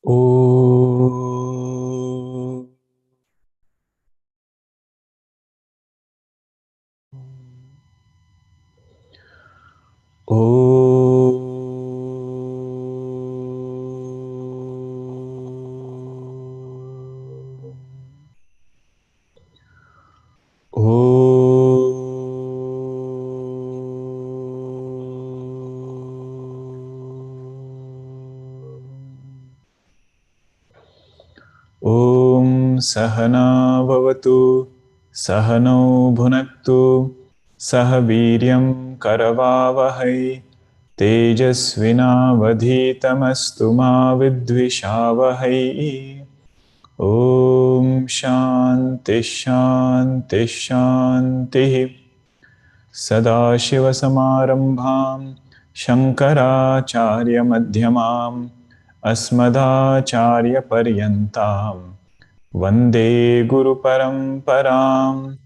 Oh. Oh. Om Sahana Bhavatu Sahano Bhunaktu Sahaviryam Karavavahai Tejasvinavadhitamastu ma vidvishavahai. Om Shanti Shanti Shanti. Sadashivasamarambham Shankaracharya Madhyamam Asmadacharya Paryantam Vande Guru Paramparam.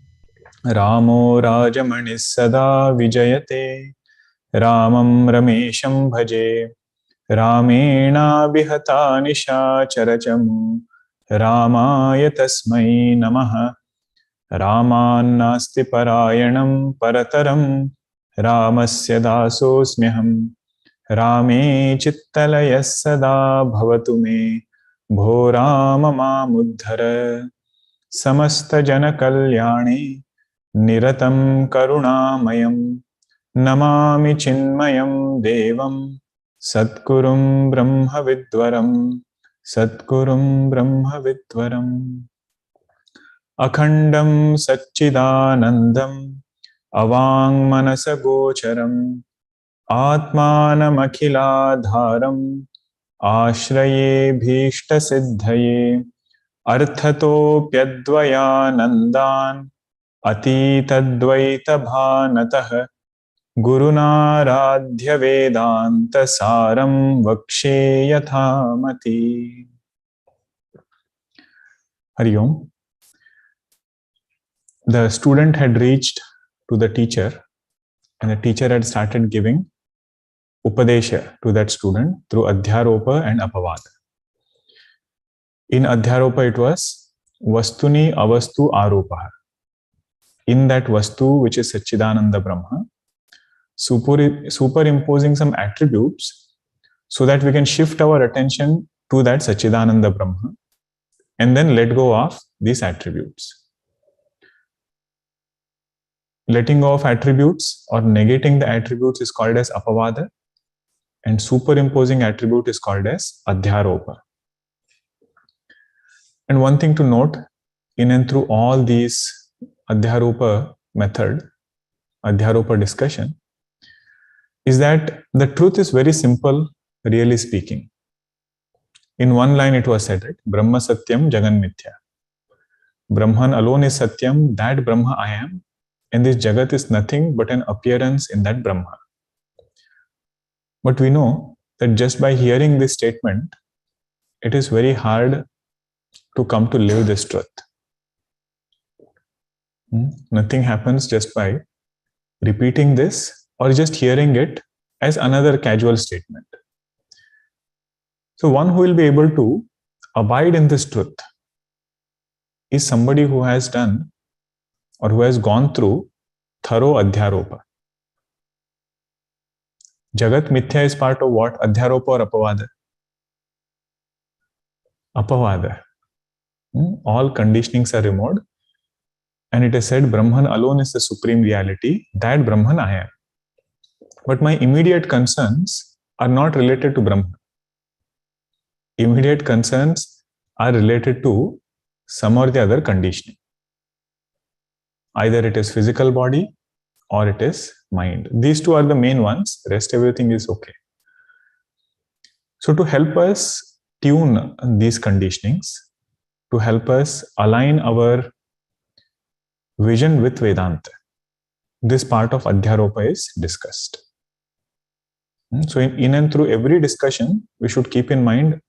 Ramo Rajamanis Sada Vijayate Ramam Ramesham Bhaje Ramena Bihata Nisha Charachamu Ramaya Tasmai Namaha. Ramannasti Parayanam Parataram Ramasya Dasosmyaham Rame Chittalaya Sada Bhavatu Me Bho Rama Mamuddhara Samasta Jana Kalyane Niratam Karunamayam Namami Chinmayam Devam Satkurum Brahma Vidwaram Satkurum Brahma Vidwaram Akhandam Satchidanandam Avang Manasagocharam Atmanam Akhiladharam Ashraye Bhishta Siddhaye Arthatopyadvayanandan Atitadvaita Bhanatah Gurunaradhya Vedanta Saram Vakshe Yathamati. Hari Om. The student had reached to the teacher and the teacher had started giving Upadesha to that student through Adhyaropa and Apavada. In Adhyaropa it was Vastuni Avastu Aropaha. In that Vastu, which is Satchidananda Brahma, superimposing some attributes so that we can shift our attention to that Satchidananda Brahma and then let go of these attributes. Letting go of attributes or negating the attributes is called as Apavada, and superimposing attribute is called as Adhyaropa. And one thing to note, in and through all these Adhyaropa method, Adhyaropa discussion, is that the truth is very simple, really speaking. In one line it was said, right? Brahma Satyam Jagan Mithya. Brahman alone is Satyam, that Brahma I am, and this Jagat is nothing but an appearance in that Brahma. But we know that just by hearing this statement, it is very hard to come to live this truth. Nothing happens just by repeating this or just hearing it as another casual statement. So one who will be able to abide in this truth is somebody who has done or who has gone through thorough Adhyaropa. Jagat Mithya is part of what? Adhyaropa or Apavada? Apavada. All conditionings are removed and it is said Brahman alone is the supreme reality, that Brahman I am. But my immediate concerns are not related to Brahman. Immediate concerns are related to some or the other conditioning. Either it is physical body or it is mind. These two are the main ones, rest everything is okay. So to help us tune these conditionings, to help us align our vision with Vedanta, this part of Adhyaropa is discussed. So in and through every discussion, we should keep in mind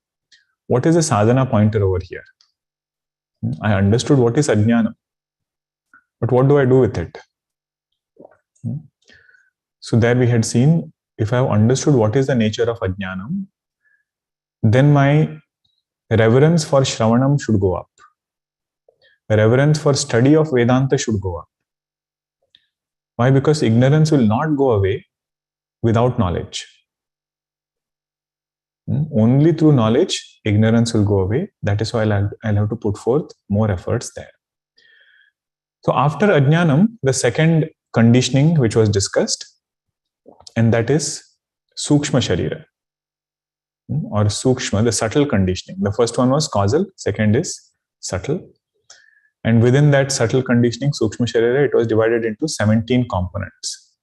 what is the sadhana pointer over here. I understood what is ajnana, but what do I do with it? So there we had seen, if I have understood what is the nature of ajnanam, then my Reverence for Shravanam should go up. Reverence for study of Vedanta should go up. Why? Because ignorance will not go away without knowledge. Only through knowledge, ignorance will go away. That is why I'll have to put forth more efforts there. So after Ajnanam, the second conditioning which was discussed, and that is Sukshma sharira, or Sukshma, the subtle conditioning. The first one was causal, second is subtle. And within that subtle conditioning, Sukshma sharira, it was divided into 17 components.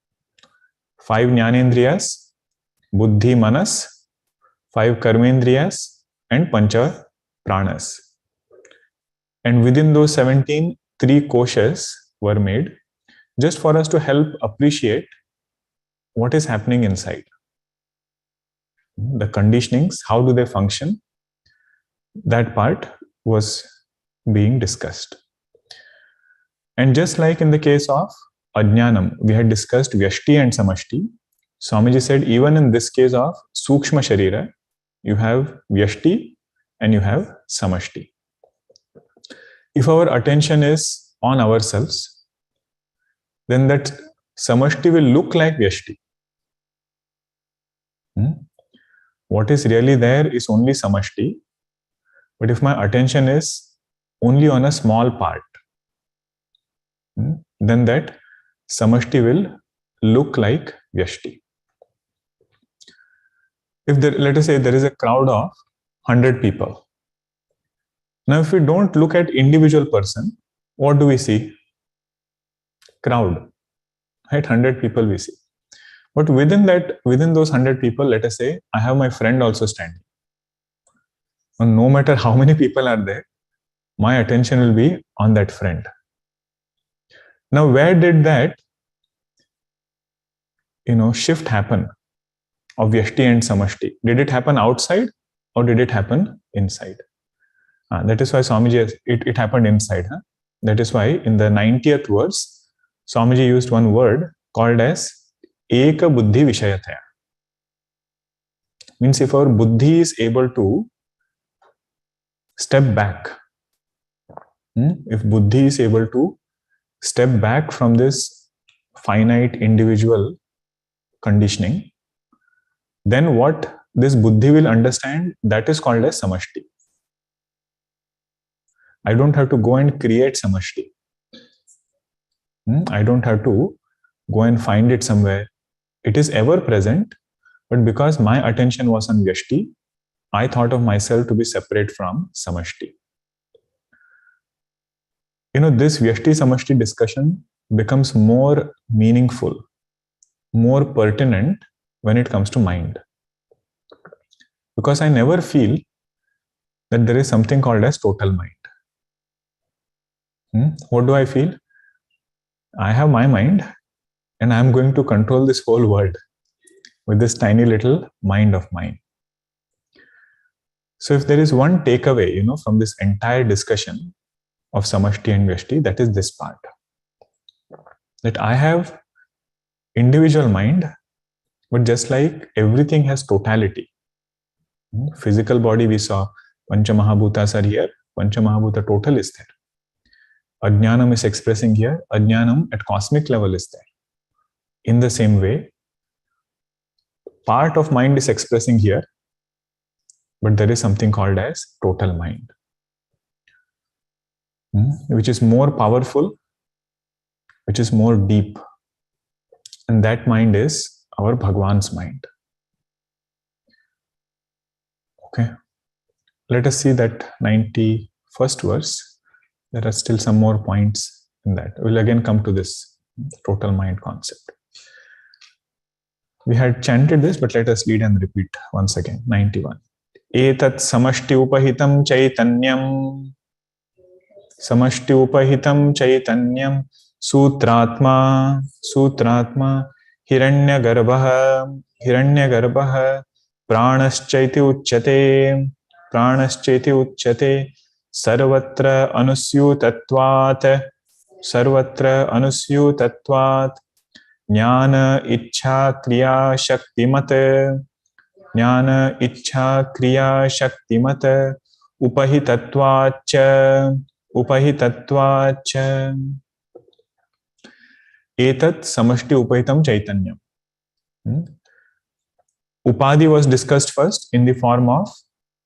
5 jnanendriyas, buddhi manas, 5 karmendriyas, and pancha pranas. And within those 17, 3 koshas were made just for us to help appreciate what is happening inside. The conditionings, how do they function? That part was being discussed. And just like in the case of Ajnanam, we had discussed Veshti and Samashti. Swamiji said, even in this case of Sukshma Sharira, you have Veshti and you have Samashti. If our attention is on ourselves, then that Samashti will look like Veshti. What is really there is only Samashti. But if my attention is only on a small part, then that Samashti will look like Veshti. If there, let us say there is a crowd of 100 people. Now, if we don't look at individual person, what do we see? Crowd, right? 100 people we see. But within those 100 people, let us say I have my friend also standing. And no matter how many people are there, my attention will be on that friend. Now, where did that shift happen of Veshti and Samashti? Did it happen outside or did it happen inside? That is why Swamiji, it happened inside. That is why in the 90th verse, Swamiji used one word called as Eka Buddhi Vishayataya. Means if our buddhi is able to step back, if buddhi is able to step back from this finite individual conditioning, then what this buddhi will understand, that is called as samashti. I don't have to go and create samashti. I don't have to go and find it somewhere. It is ever present, but because my attention was on Veshti, I thought of myself to be separate from samashti. This Veshti Samashti discussion becomes more meaningful, more pertinent when it comes to mind. Because I never feel that there is something called as total mind. What do I feel? I have my mind and I am going to control this whole world with this tiny little mind of mine. So if there is one takeaway, from this entire discussion of Samashti and Veshti, that is this part. That I have individual mind, but just like everything has totality. Physical body we saw, Pancha Mahabhutas are here, Pancha Mahabhuta total is there. Ajnanam is expressing here, Ajnanam at cosmic level is there. In the same way, part of mind is expressing here, but there is something called as total mind, which is more powerful, which is more deep. And that mind is our Bhagwan's mind. Okay. Let us see that 91st verse. There are still some more points in that. We'll again come to this total mind concept. We had chanted this, but let us read and repeat once again. 91. Etat samashti upahitam chaitanyam. Samashti upahitam chaitanyam. Sutratma. Hiranyagarbha. Pranaschaiti uchyate. Sarvatra anusyutatvat. Jnana ichha kriya shaktimat. Upahitatvacha, upahitatvacha. Etat samashti upahitam chaitanyam. Upadhi was discussed first in the form of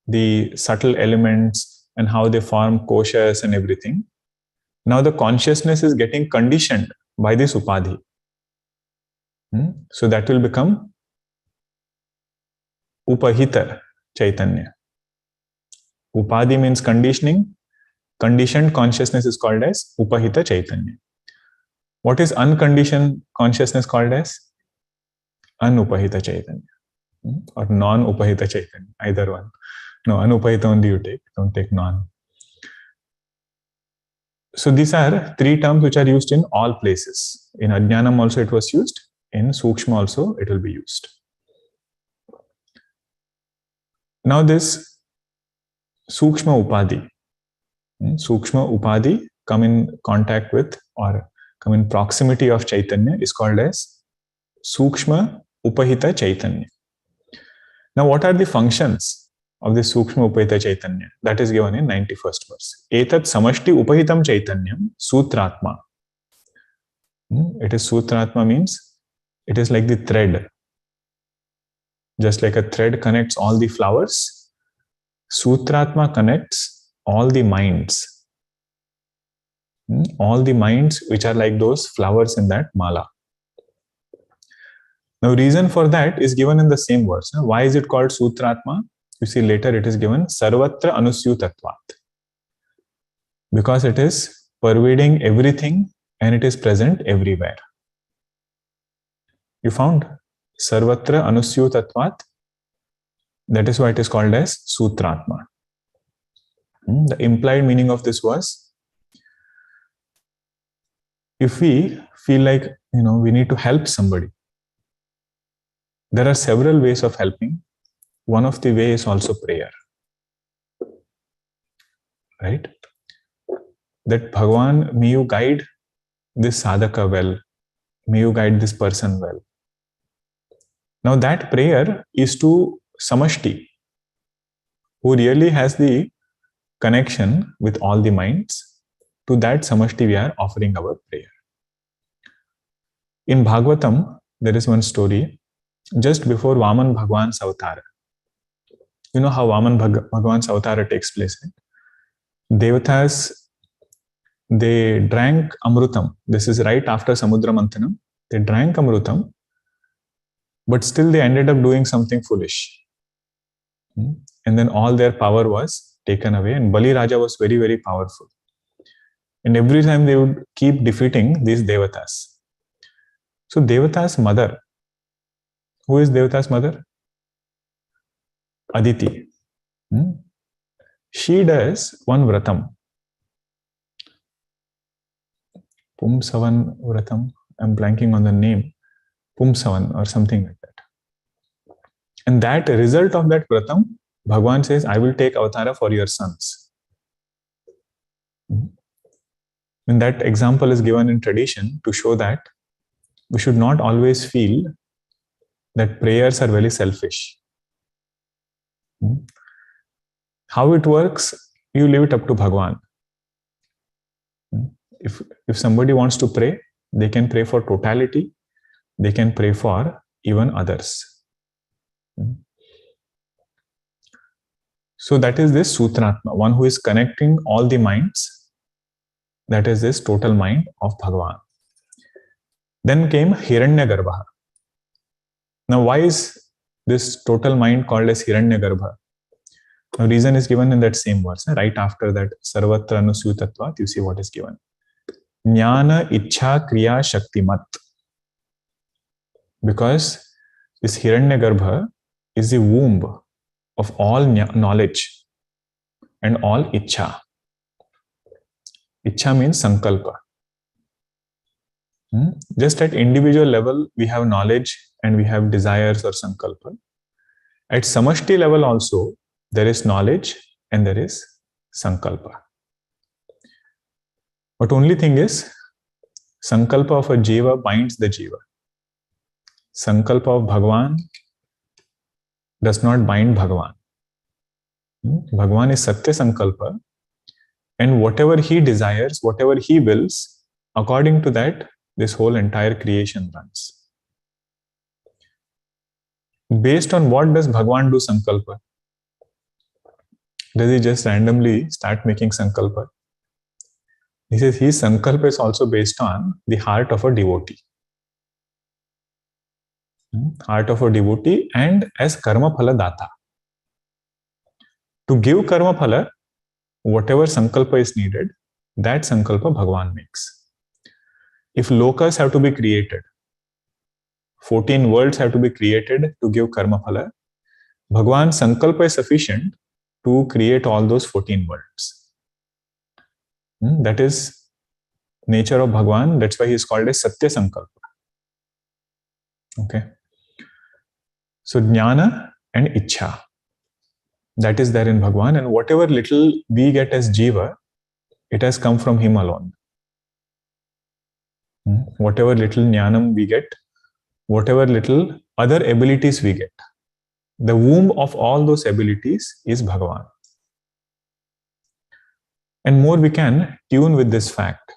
the subtle elements and how they form koshas and everything. Now the consciousness is getting conditioned by this upadhi. So that will become upahita chaitanya. Upadhi means conditioning. Conditioned consciousness is called as upahita chaitanya. What is unconditioned consciousness called as? Anupahita chaitanya. Or non-upahita chaitanya, either one. No, anupahita only you take, don't take non. So these are three terms which are used in all places. In Ajnanam also it was used, in Sukshma also it will be used. Now this Sukshma Upadhi come in contact with or come in proximity of Chaitanya is called as Sukshma Upahita Chaitanya. Now what are the functions of the Sukshma Upahita Chaitanya? That is given in 91st verse. Etat samashti upahitam chaitanyam Sutratma. It is Sutratma means it is like the thread. Just like a thread connects all the flowers, Sutratma connects all the minds. All the minds which are like those flowers in that mala. Now, reason for that is given in the same verse. Why is it called Sutratma? You see later it is given Sarvatra Anusyutatvat. Because it is pervading everything and it is present everywhere. You found Sarvatra Anusyutatvat. That is why it is called as Sutratma. The implied meaning of this was, if we feel like we need to help somebody, there are several ways of helping. One of the ways is also prayer. Right? That Bhagavan, may you guide this sadhaka well. May you guide this person well. Now that prayer is to samashti, who really has the connection with all the minds. To that samashti we are offering our prayer. In Bhagavatam, there is one story just before Vaman Bhagwan's avatar. You know how Vaman Bhagwan's avatar takes place. Devatas, they drank amrutam. This is right after Samudra Manthanam. They drank amrutam, but still they ended up doing something foolish. And then all their power was taken away, and Bali Raja was very, very powerful. And every time they would keep defeating these Devatas. So Devata's mother, who is Devata's mother? Aditi. She does one vratam. Pumsavan vratam. I'm blanking on the name. Pumsavan or something like that. And that result of that vratam, Bhagwan says, I will take avatara for your sons. And that example is given in tradition to show that we should not always feel that prayers are very selfish. How it works, you leave it up to Bhagwan. If somebody wants to pray, they can pray for totality, they can pray for even others. So that is this Sutratma, one who is connecting all the minds. That is this total mind of Bhagavan. Then came Hiranyagarbha. Now, why is this total mind called as Hiranyagarbha? The reason is given in that same verse. Right after that, Sarvatra Anusyutatvat, you see what is given. Jnana Ichha Kriya Shaktimat. Because this Hiranyagarbha is the womb of all knowledge and all Ichha. Ichha means Sankalpa. Just at individual level, we have knowledge and we have desires or Sankalpa. At samashti level also, there is knowledge and there is Sankalpa. But only thing is, Sankalpa of a Jiva binds the Jiva. Sankalpa of Bhagavan does not bind Bhagavan. Bhagwan is Satya Sankalpa, and whatever he desires, whatever he wills, according to that, this whole entire creation runs. Based on what does Bhagwan do Sankalpa? Does he just randomly start making Sankalpa? He says his Sankalpa is also based on the heart of a devotee. Heart of a devotee and as Karma Phala Data. To give Karma Phala, whatever Sankalpa is needed, that Sankalpa Bhagwan makes. If lokas have to be created, 14 worlds have to be created to give Karma Phala, Bhagwan's Sankalpa is sufficient to create all those 14 worlds. That is nature of Bhagwan. That's why he is called as Satya Sankalpa. Okay. So Jnana and Ichha, that is there in Bhagwan, and whatever little we get as Jiva, it has come from him alone. Whatever little Jnanam we get, whatever little other abilities we get, the womb of all those abilities is Bhagavan. And more we can tune with this fact,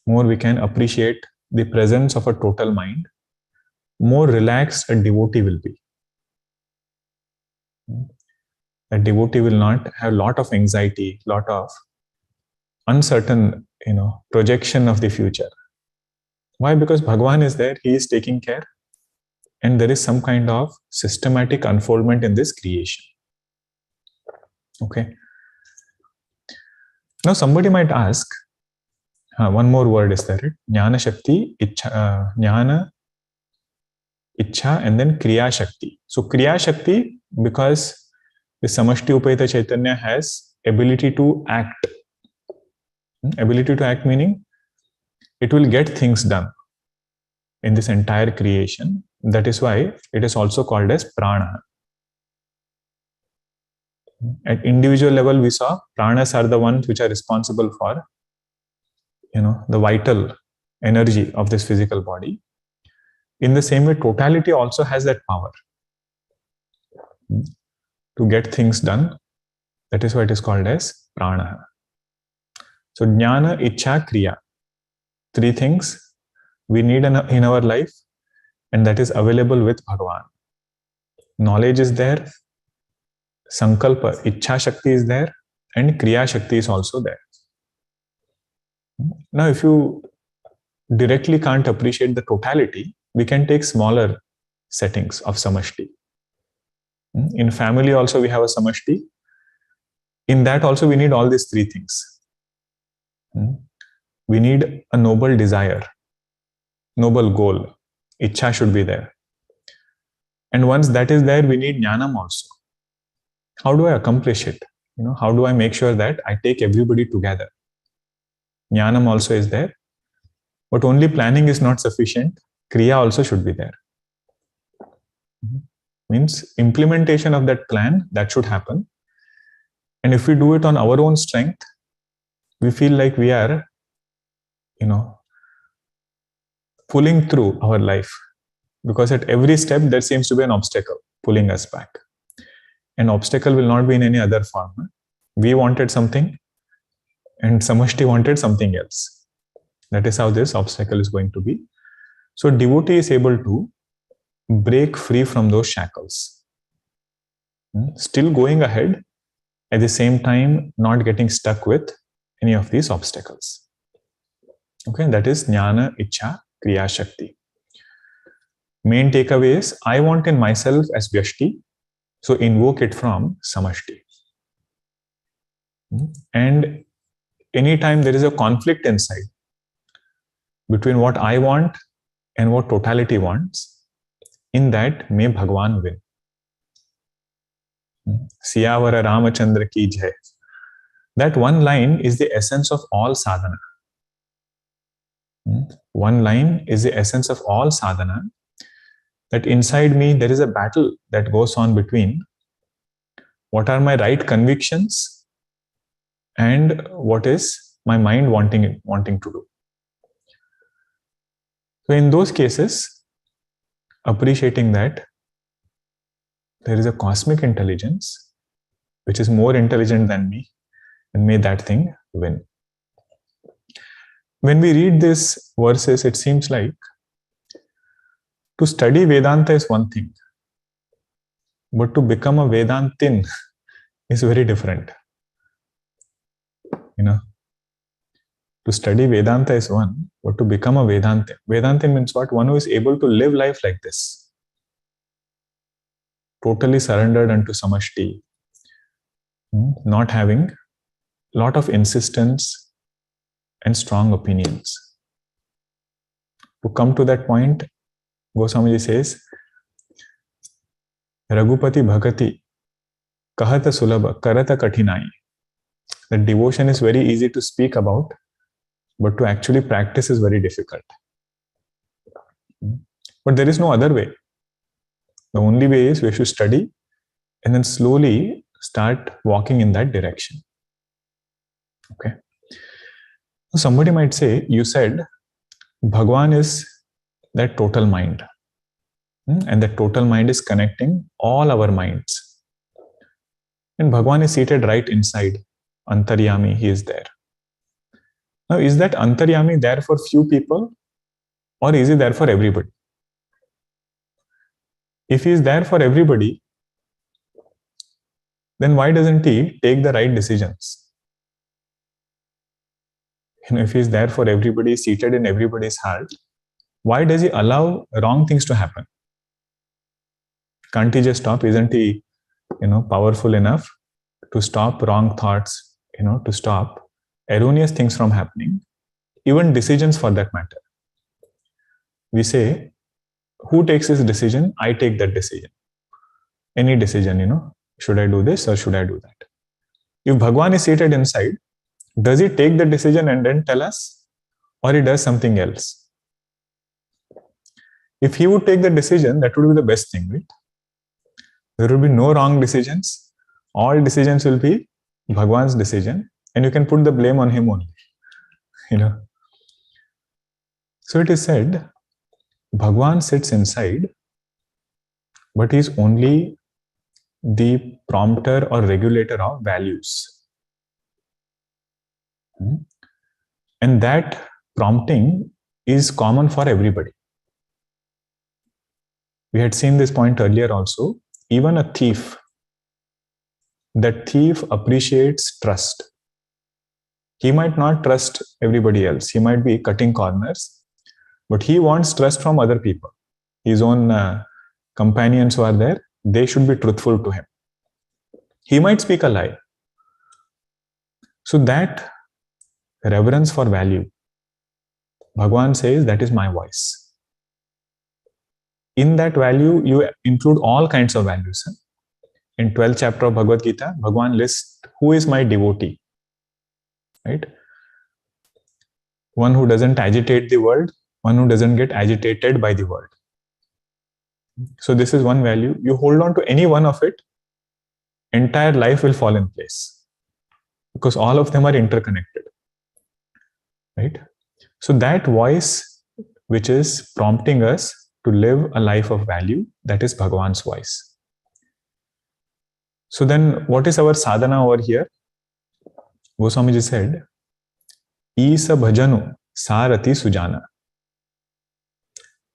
more we can appreciate the presence of a total mind, more relaxed a devotee will be. A devotee will not have a lot of anxiety, lot of uncertain, projection of the future. Why? Because Bhagavan is there, he is taking care, and there is some kind of systematic unfoldment in this creation. Okay. Now somebody might ask, one more word is there, Jnana Shakti, Jnana, Ichha, and then Kriya Shakti. So Kriya Shakti, because the samashti upayita Chaitanya has ability to act. Ability to act meaning it will get things done in this entire creation. That is why it is also called as prana. At individual level, we saw pranas are the ones which are responsible for, the vital energy of this physical body. In the same way, totality also has that power to get things done. That is why it is called as prana. So Jnana, Ichha, Kriya. 3 things we need in our life, and that is available with Bhagavan. Knowledge is there, Sankalpa, Ichha Shakti is there, and Kriya Shakti is also there. Now, if you directly can't appreciate the totality, we can take smaller settings of samashti. In family also we have a samashti. In that also we need all these 3 things. We need a noble desire, noble goal. Ichha should be there. And once that is there, we need jnanam also. How do I accomplish it? How do I make sure that I take everybody together? Jnanam also is there. But only planning is not sufficient. Kriya also should be there. Means implementation of that plan, that should happen. And if we do it on our own strength, we feel like we are, pulling through our life. Because at every step, there seems to be an obstacle pulling us back. An obstacle will not be in any other form. We wanted something, and Samashti wanted something else. That is how this obstacle is going to be. So devotee is able to break free from those shackles. Still going ahead, at the same time not getting stuck with any of these obstacles. Okay, that is Jnana, Ichha, Kriya Shakti. Main takeaway is, I want in myself as Veshti, so invoke it from Samashti. And anytime there is a conflict inside between what I want and what totality wants, in that may Bhagwan win. Siyavara Ramachandra ki jai. That one line is the essence of all sadhana. One line is the essence of all sadhana. That inside me there is a battle that goes on between what are my right convictions and what is my mind wanting to do. So in those cases, appreciating that there is a cosmic intelligence which is more intelligent than me, and may that thing win. When we read these verses, it seems like to study Vedanta is one thing, but to become a Vedantin is very different. To study Vedanta is one, but to become a Vedantin. Vedantin means what? One who is able to live life like this. Totally surrendered unto samashti. Not having a lot of insistence and strong opinions. To come to that point, Goswamiji says, Raghupati Bhagati Kahata Sulabha Karata Katinai. That devotion is very easy to speak about, but to actually practice is very difficult. But there is no other way. The only way is we should study and then slowly start walking in that direction. Okay. So somebody might say, you said Bhagwan is that total mind. And that total mind is connecting all our minds. And Bhagwan is seated right inside. Antaryami, he is there. Now, is that Antaryami there for few people, or is he there for everybody? If he is there for everybody, then why doesn't he take the right decisions? If he is there for everybody, seated in everybody's heart, why does he allow wrong things to happen? Can't he just stop? Isn't he, powerful enough to stop wrong thoughts, to stop erroneous things from happening, even decisions for that matter? We say, who takes this decision? I take that decision. Any decision, should I do this or should I do that? If Bhagwan is seated inside, does he take the decision and then tell us, or he does something else? If he would take the decision, that would be the best thing, right? There will be no wrong decisions. All decisions will be Bhagwan's decision, and you can put the blame on him only. So it is said, Bhagwan sits inside, but he is only the prompter or regulator of values. And that prompting is common for everybody. We had seen this point earlier also. Even a thief, that thief appreciates trust. He might not trust everybody else. He might be cutting corners, but he wants trust from other people. His own companions who are there, they should be truthful to him. He might speak a lie. So that reverence for value, Bhagwan says, that is my voice. In that value, you include all kinds of values. In 12th chapter of Bhagavad Gita, Bhagwan lists who is my devotee. Right? One who doesn't agitate the world, one who doesn't get agitated by the world. So this is one value. You hold on to any one of it, entire life will fall in place. Because all of them are interconnected. Right? So that voice which is prompting us to live a life of value, that is Bhagwan's voice. So then what is our sadhana over here? Goswamiji said, Isa bhajanu sarati sujana.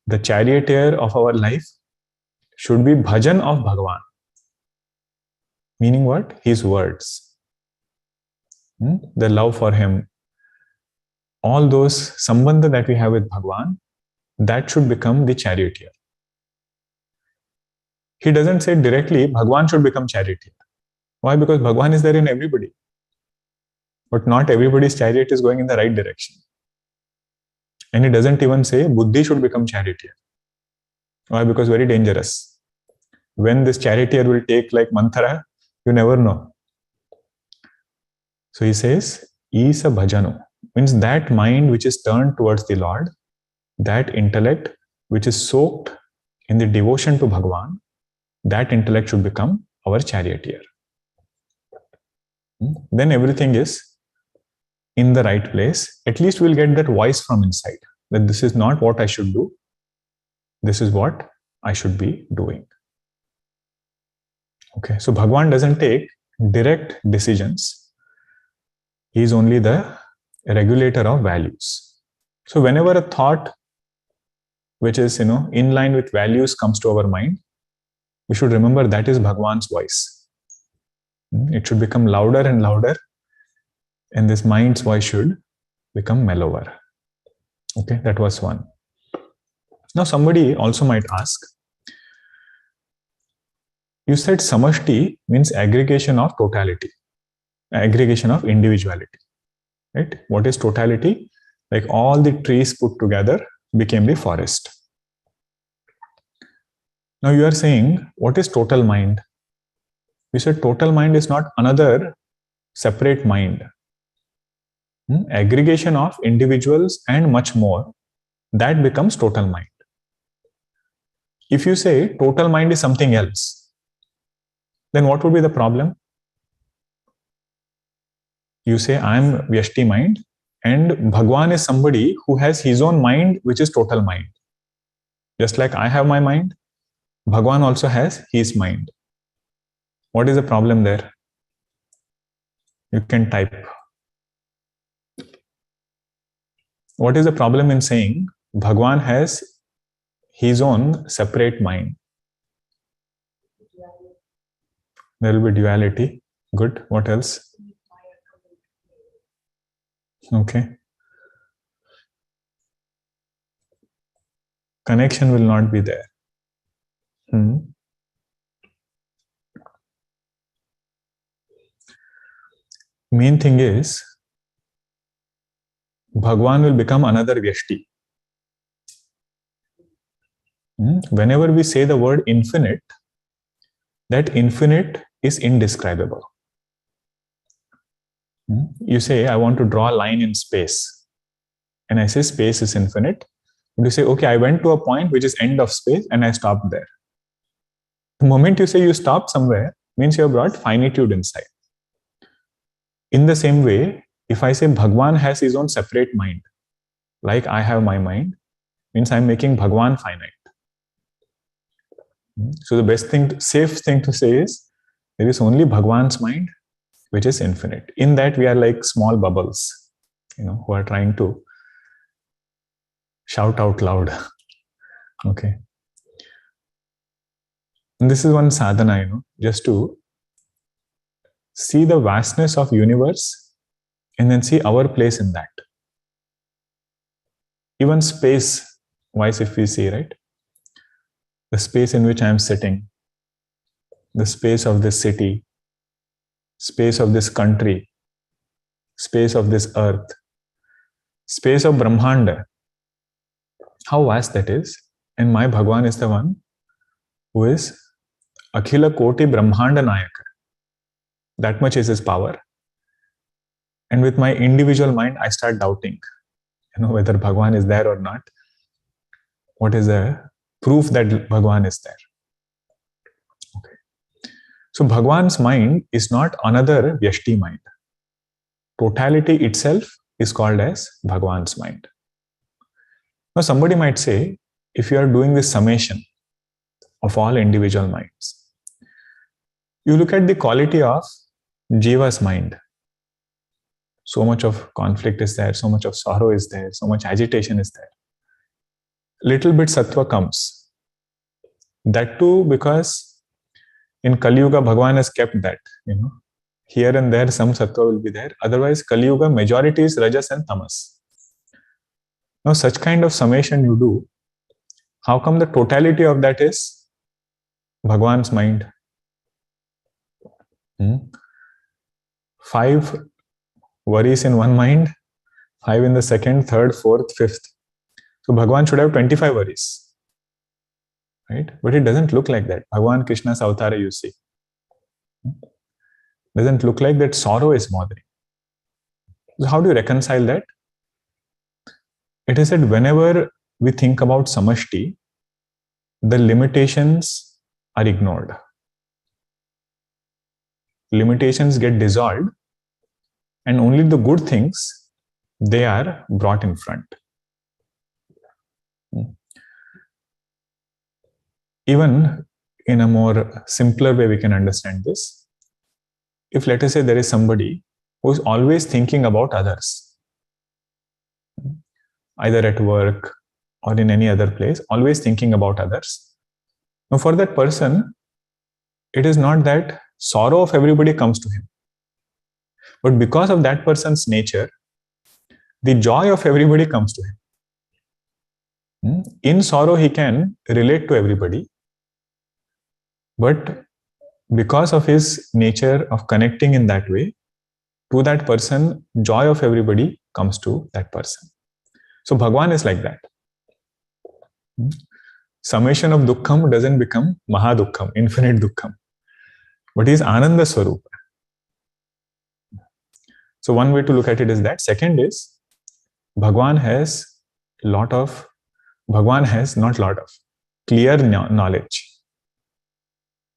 The charioteer of our life should be bhajan of Bhagwan. Meaning what? His words. The love for him. All those sambandha that we have with Bhagwan, that should become the charioteer. He doesn't say directly, Bhagwan should become charioteer. Why? Because Bhagwan is there in everybody. But not everybody's chariot is going in the right direction. And he doesn't even say, Buddhi should become charioteer. Why? Because very dangerous. When this charioteer will take like mantra, you never know. So he says, Isa bhajanu. Means that mind which is turned towards the Lord, that intellect which is soaked in the devotion to Bhagwan, that intellect should become our charioteer. Then everything is in the right place. At least we'll get that voice from inside, that this is not what I should do. This is what I should be doing. Okay, so Bhagwan doesn't take direct decisions. He is only the regulator of values. So whenever a thought which is, in line with values comes to our mind, we should remember that is Bhagwan's voice. It should become louder and louder, and this mind's voice should become mellower. Okay, that was one. Now somebody also might ask, you said samashti means aggregation of totality, aggregation of individuality, right? What is totality? Like all the trees put together became the forest. Now you are saying, what is total mind? You said total mind is not another separate mind. Aggregation of individuals and much more, that becomes total mind. If you say total mind is something else, then what would be the problem? You say I am Veshti mind, and Bhagwan is somebody who has his own mind, which is total mind. Just like I have my mind, Bhagwan also has his mind. What is the problem there? You can type. What is the problem in saying Bhagwan has his own separate mind? There will be duality. Good. What else? Okay. Connection will not be there. Main thing is, Bhagwan will become another Veshti. Whenever we say the word infinite, that infinite is indescribable. You say, I want to draw a line in space. And I say space is infinite. And you say, okay, I went to a point which is end of space and I stopped there. The moment you say you stopped somewhere, means you have brought finitude inside. In the same way, if I say Bhagwan has his own separate mind, like I have my mind, means I'm making Bhagwan finite. So the best thing, safe thing to say is, there is only Bhagwan's mind, which is infinite. In that, we are like small bubbles, who are trying to shout out loud. Okay. And this is one sadhana, just to see the vastness of universe and then see our place in that. Even space-wise, if we see, right? The space in which I am sitting, the space of this city, space of this country, space of this earth, space of Brahmanda, how vast that is. And my Bhagwan is the one who is Akhila Koti Brahmanda Nayaka. That much is his power. And with my individual mind, I start doubting, whether Bhagwan is there or not. What is the proof that Bhagwan is there? Okay. So Bhagwan's mind is not another Vyashti mind. Totality itself is called as Bhagwan's mind. Now somebody might say, if you are doing this summation of all individual minds, you look at the quality of Jiva's mind. So much of conflict is there, so much of sorrow is there, so much agitation is there. Little bit sattva comes. That too because in Kali Yuga, Bhagwan has kept that, Here and there some sattva will be there. Otherwise, Kali Yuga, majority is rajas and tamas. Now, such kind of summation you do, how come the totality of that is Bhagwan's mind? 5 worries in one mind, 5 in the second, third, fourth, fifth. So Bhagwan should have 25 worries, right? But it doesn't look like that. Bhagwan Krishna's avatar, you see, doesn't look like that. Sorrow is bothering. So how do you reconcile that? It is said whenever we think about samashti, the limitations are ignored. Limitations get dissolved, and only the good things, they are brought in front. Even in a more simpler way, we can understand this. if let us say there is somebody who is always thinking about others, either at work or in any other place, always thinking about others. Now, for that person, it is not that sorrow of everybody comes to him, but because of that person's nature, the joy of everybody comes to him. In sorrow, he can relate to everybody, but because of his nature of connecting in that way, to that person, joy of everybody comes to that person. So Bhagwan is like that. Summation of dukkham doesn't become mahadukkham, infinite dukkham, but he is Ananda Swarupa. So one way to look at it is that. Second is, Bhagwan has not lot of clear knowledge.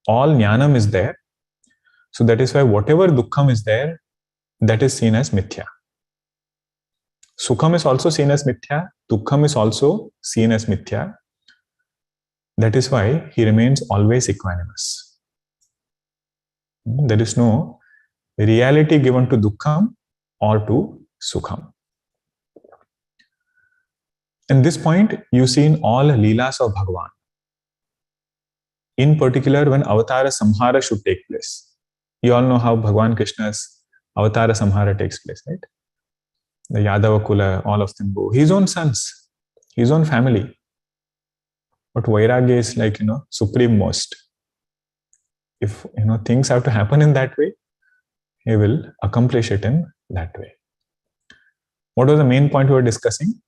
All jnanam is there. So that is why whatever dukkham is there, that is seen as mithya. Sukham is also seen as mithya. Dukkham is also seen as mithya. That is why he remains always equanimous. There is no reality given to dukkham or to sukham. In this point, you see in all Leelas of Bhagavan, in particular when Avatara Samhara should take place. You all know how Bhagavan Krishna's Avatara Samhara takes place, right? The Yadava Kula, all of them go. His own sons, his own family. But Vairagya is like, supreme most. If, things have to happen in that way, he will accomplish it in that way. What was the main point we were discussing?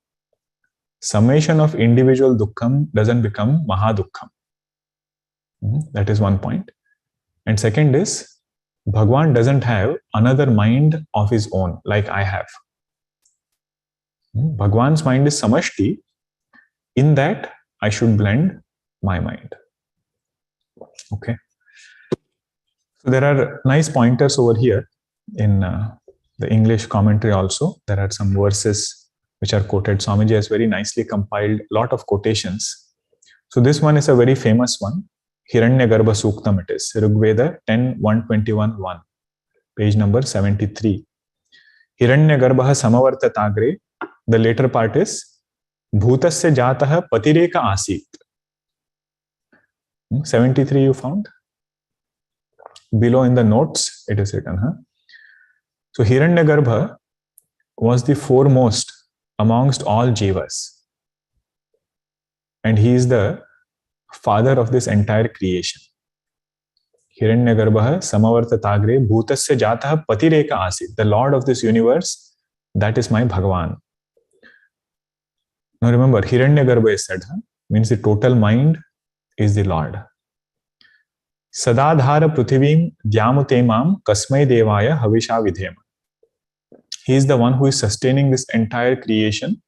Summation of individual dukkham doesn't become mahadukkham. That is one point. And second is, Bhagwan doesn't have another mind of his own like I have. Bhagwan's mind is samashti. In that, I should blend my mind. Okay. So there are nice pointers over here in the English commentary also. There are some verses which are quoted. Swamiji has very nicely compiled a lot of quotations. So this one is a very famous one. Hiranyagarbha Suktam it is. Rigveda 10.121.1. Page number 73. Hiranyagarbha Samavartatagre. The later part is Bhutasya Jataha Patireka Asit. 73 you found? Below in the notes it is written. So Hiranyagarbha was the foremost amongst all jivas. And he is the father of this entire creation. Hiranyagarbha Samavartatagre Bhutasya Jataha Patireka Asit. The Lord of this universe, that is my Bhagavan. Now remember, Hiranyagarbha is said, means the total mind is the Lord. Sadadhara Prithivim Dhyamutemam Kasmai Devaya Havisha Vidhema. He is the one who is sustaining this entire creation.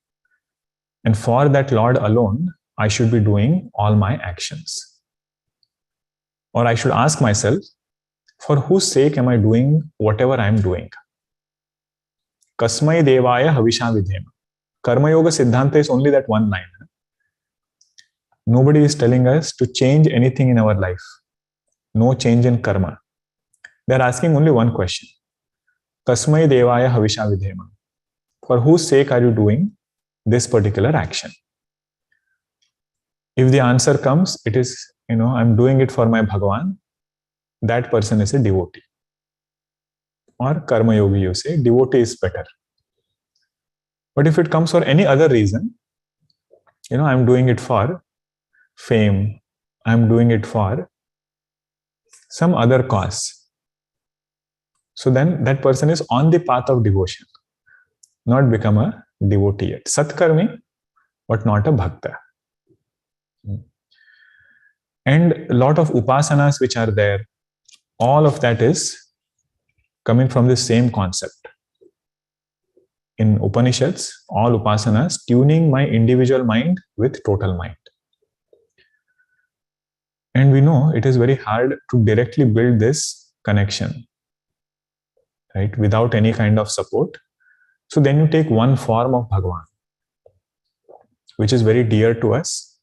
And for that Lord alone, I should be doing all my actions. Or I should ask myself, for whose sake am I doing whatever I am doing? Kasmai Devaya Havisha Vidhema. Karma Yoga Siddhanta is only that one line. Nobody is telling us to change anything in our life. No change in karma. They are asking only one question. Kasmai Devaya Havisha Vidhema. For whose sake are you doing this particular action? If the answer comes, it is, I'm doing it for my Bhagavan, that person is a devotee. Or Karma Yogi, you say, devotee is better. But if it comes for any other reason, I'm doing it for fame, I'm doing it for some other cause. So then that person is on the path of devotion, not become a devotee yet. Satkarmi, but not a bhakta. And a lot of upasanas which are there, all of that is coming from the same concept. In Upanishads, all upasanas tuning my individual mind with total mind. And we know it is very hard to directly build this connection, right, without any kind of support. So then you take one form of Bhagavan, which is very dear to us.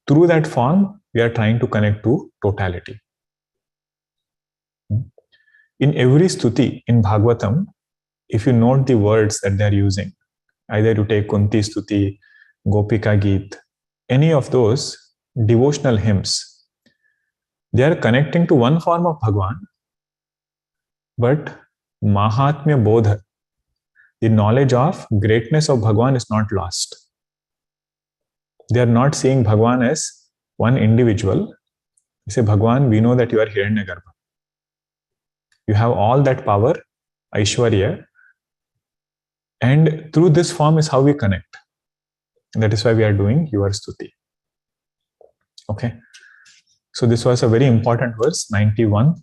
Through that form, we are trying to connect to totality. In every stuti in Bhagavatam, if you note the words that they are using, either you take Kunti Stuti, Gopika Geet, any of those devotional hymns, they are connecting to one form of Bhagwan, but Mahatmya Bodha, the knowledge of greatness of Bhagwan, is not lost. They are not seeing Bhagwan as one individual. They say, Bhagwan, we know that you are Hiranyagarbha. You have all that power, Aishwarya, and through this form is how we connect. That is why we are doing your stuti. Okay. So this was a very important verse, 91.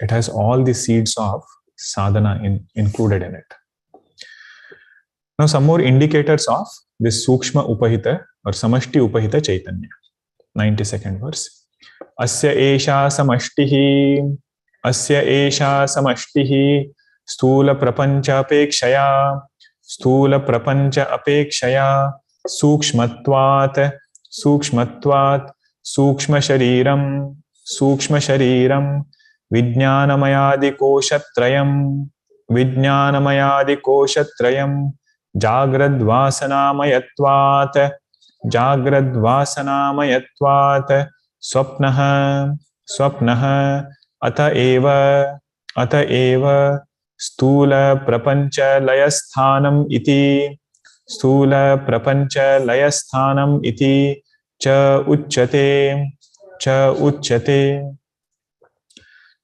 It has all the seeds of sadhana included in it. Now some more indicators of this Sukshma Upahita or Samashti Upahita Chaitanya. 92nd verse. Asya esha samashtihi, asya esha samashtihi, stula prapancha apekshaya, stula prapancha apekshaya, sukshmatvat, sukshmatvat, sukshma shariram, vijnanamayadi koshatrayam, vijnanamayadi koshatrayam, jagrad vasanamayatvat, जाग्रद वासनामयत्वात् स्वप्नः स्वप्नः अत एव स्थूल प्रपंच लयस्थानम इति स्थूल प्रपंच लयस्थानम इति च उच्यते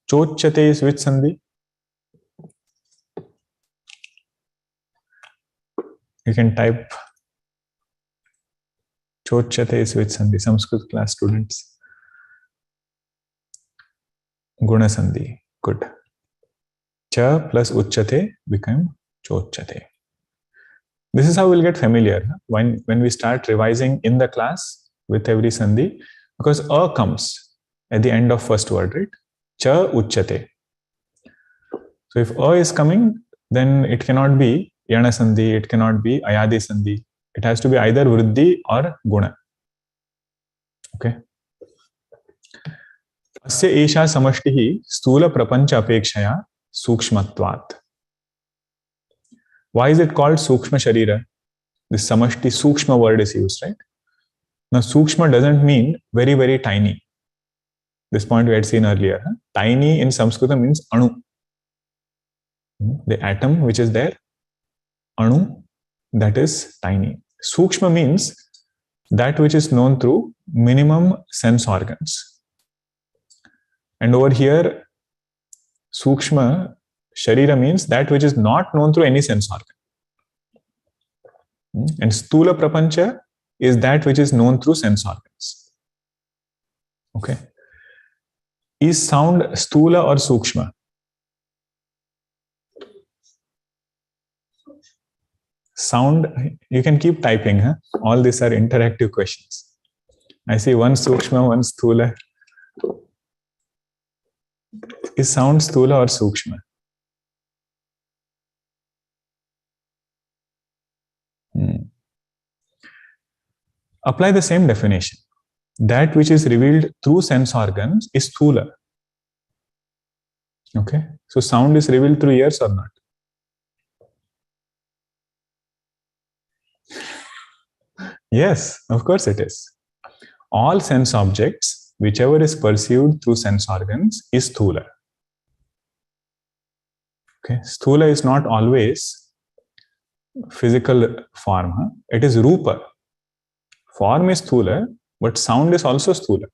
चोच्यते is which sandhi? You can type. Chochate is which sandhi? Sanskrit class students. Guna sandhi. Good. Cha plus uchate become chochate. This is how we'll get familiar when we start revising in the class with every sandhi, because a comes at the end of first word, right? Cha uchate. So if a is coming, then it cannot be yana sandhi, it cannot be ayadi sandhi. It has to be either vriddhi or guna. Okay. Asya esha samashtihi stula prapancha apekshaya sukshmatvat. Why is it called sukshma sharira? This samashti sukshma word is used, right? Now sukshma doesn't mean very, very tiny. This point we had seen earlier. Tiny in Sanskrit means anu. The atom which is there, anu, that is tiny. Sukshma means that which is known through minimum sense organs. And over here, Sukshma Sharira means that which is not known through any sense organ. And Stula Prapancha is that which is known through sense organs. Okay. Is sound Stula or Sukshma? Sound, you can keep typing. All these are interactive questions. I see one Sukshma, one Stula. Is sound Stula or Sukshma? Apply the same definition. That which is revealed through sense organs is Sthula. Okay. So sound is revealed through ears or not? Yes, of course it is. All sense objects, whichever is perceived through sense organs, is Sthula. Okay. Sthula is not always physical form. It is Rupa. Form is Sthula, but sound is also Sthula.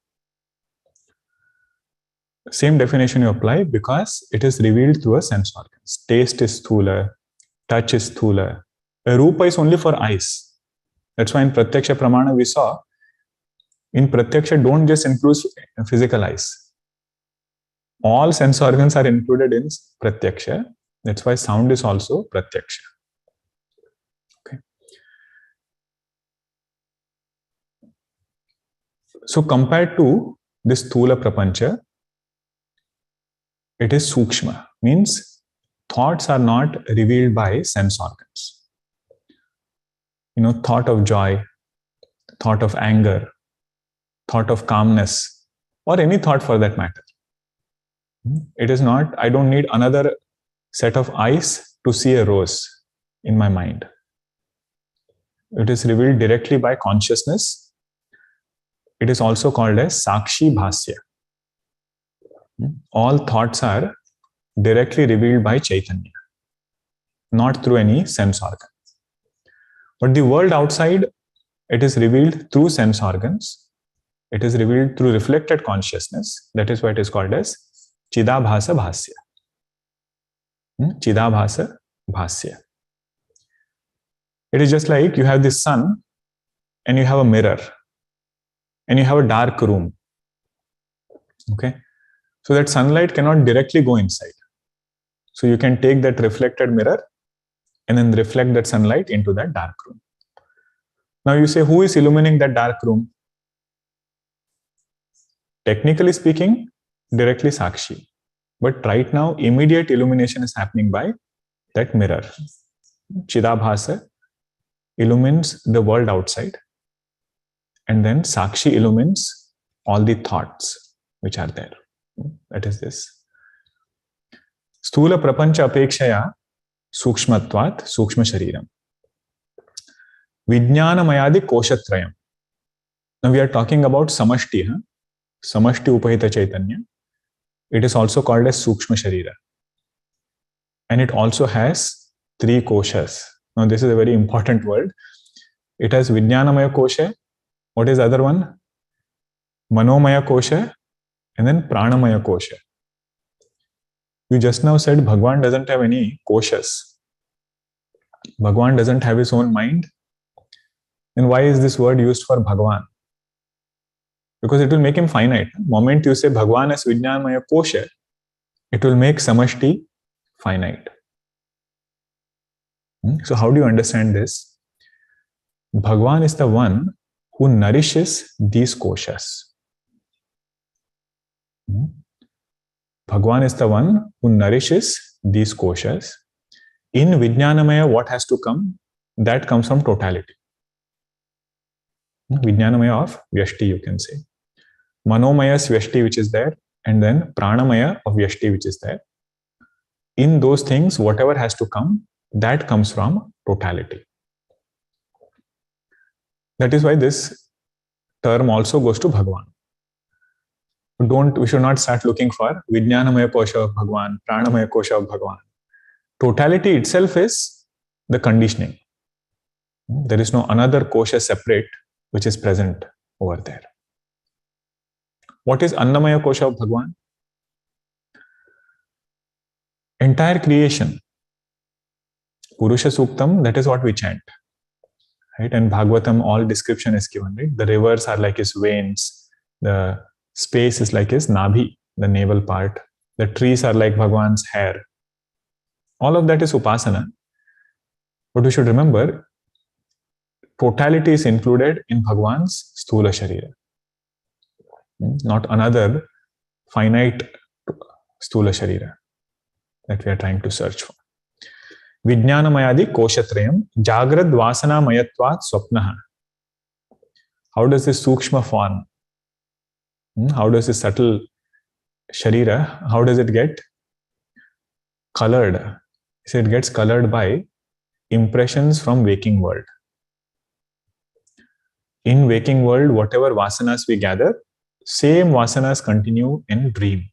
Same definition you apply because it is revealed through a sense organs. Taste is Sthula, touch is Sthula. Rupa is only for eyes. That's why in Pratyaksha Pramana we saw, in Pratyaksha don't just include physical eyes. All sense organs are included in Pratyaksha. That's why sound is also Pratyaksha. Okay. So compared to this Sthula Prapancha, it is Sukshma, means thoughts are not revealed by sense organs. Thought of joy, thought of anger, thought of calmness, or any thought for that matter. It is not, I don't need another set of eyes to see a rose in my mind. It is revealed directly by consciousness. It is also called as Sakshi Bhasya. All thoughts are directly revealed by Chaitanya, not through any sense organ. But the world outside, it is revealed through sense organs. It is revealed through reflected consciousness. That is why it is called as Chidabhasa Bhasya. Chidabhasa Bhasya. It is just like you have the sun and you have a mirror and you have a dark room. Okay. So that sunlight cannot directly go inside. So you can take that reflected mirror and then reflect that sunlight into that dark room. Now you say, who is illumining that dark room? Technically speaking, directly Sakshi. But right now, immediate illumination is happening by that mirror. Chidabhasa illumines the world outside. And then Sakshi illumines all the thoughts which are there. That is this. Sthula prapancha apekshaya sukshmatvat sukshma shariram. Vijnanamayadi koshatrayam. Now we are talking about samashti. Samashti upahita chaitanya. It is also called as Sukshma Sharira. And it also has 3 koshas. Now this is a very important word. It has Vijnanamaya kosha. What is the other one? Manomaya kosha. And then Pranamaya kosha. You just now said Bhagwan doesn't have any koshas. Bhagwan doesn't have his own mind. Then why is this word used for Bhagwan? Because it will make him finite. The moment you say Bhagwan as Vijnanamaya kosha, it will make samashti finite. So how do you understand this? Bhagwan is the one who nourishes these koshas. Bhagwan is the one who nourishes these koshas. In Vijnanamaya, what has to come? That comes from totality. Vijnanamaya of Veshti, you can say. Manomaya's Veshti, which is there, and then Pranamaya of Veshti, which is there. In those things, whatever has to come, that comes from totality. That is why this term also goes to Bhagwan. We should not start looking for Vijnanamaya kosha of Bhagwan, Pranamaya kosha of Bhagwan. Totality itself is the conditioning. There is no another kosha separate which is present over there. What is Annamaya kosha of Bhagwan? Entire creation. Purusha Suktam, that is what we chant. Right? And Bhagavatam, all description is given. Right? The rivers are like his veins. The space is like his nabhi, the navel part. The trees are like Bhagwan's hair. All of that is upasana. But we should remember, totality is included in Bhagwan's sthula sharira. Not another finite sthula sharira that we are trying to search for. Vijnanamayadi koshatrayam jagrad vasana mayatvat swapnaha. How does this sukshma form? How does this subtle sharira, how does it get colored? So it gets colored by impressions from waking world. In waking world, whatever vasanas we gather, same vasanas continue in dream.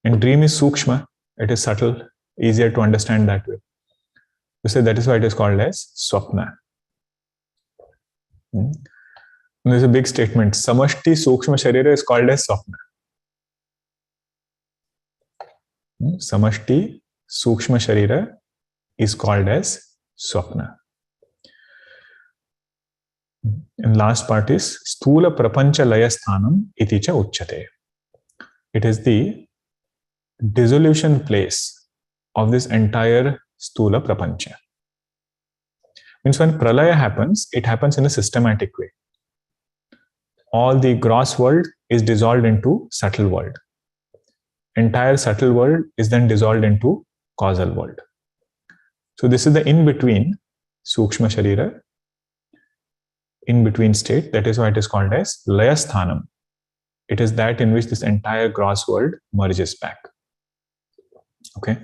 And dream is sukshma, it is subtle, easier to understand that way. You say that is why it is called as swapna. There's a big statement. Samashti Sukshma Sharira is called as Swapna. Samashti Sukshma Sharira is called as Swapna. And last part is Sthula Prapancha Layasthanam Iticha Uchchate. It is the dissolution place of this entire Sthula Prapancha. Means when Pralaya happens, it happens in a systematic way. All the gross world is dissolved into subtle world. Entire subtle world is then dissolved into causal world. So this is the in-between Sukshma Sharira, in-between state. That is why it is called as Layasthanam. It is that in which this entire gross world merges back. Okay.